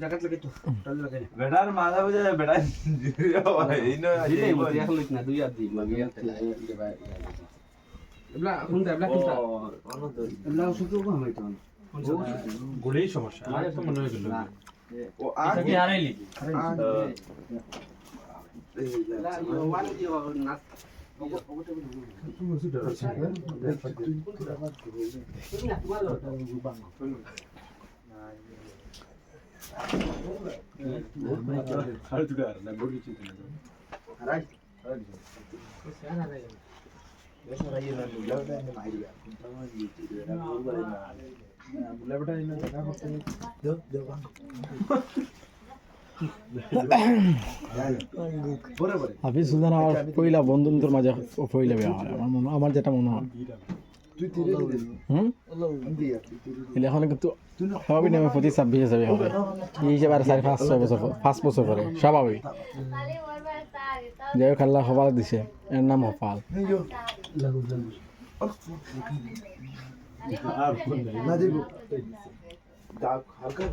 জায়গা লাগে তো টাল লাগে বেটার মাথা বুঝে বেটা এই না দিলে বলি এখন না দুই আর দি লাগে এবলা কোন এবলা কোন এবলা ওষুধ তো কম হইতো গুড়েই সমস্যা আমার তো মনে হইছিল ও আর কি হারাইলি হাফিজ সুলতান আমার পয়লা বন্ধুদের মাঝে পয়লা বিয়া হয় আমার যেটা মনে হয় এলে এখন কিন্তু স্বাভাবিক নামে 25-26 হিসাবে হবে এই হিসেবে আর 4-5 বছর 5 বছর পরে স্বাভাবিক যাই হোক আল্লাহ হফাল দিছে এর নাম হফাল না দিব হালকা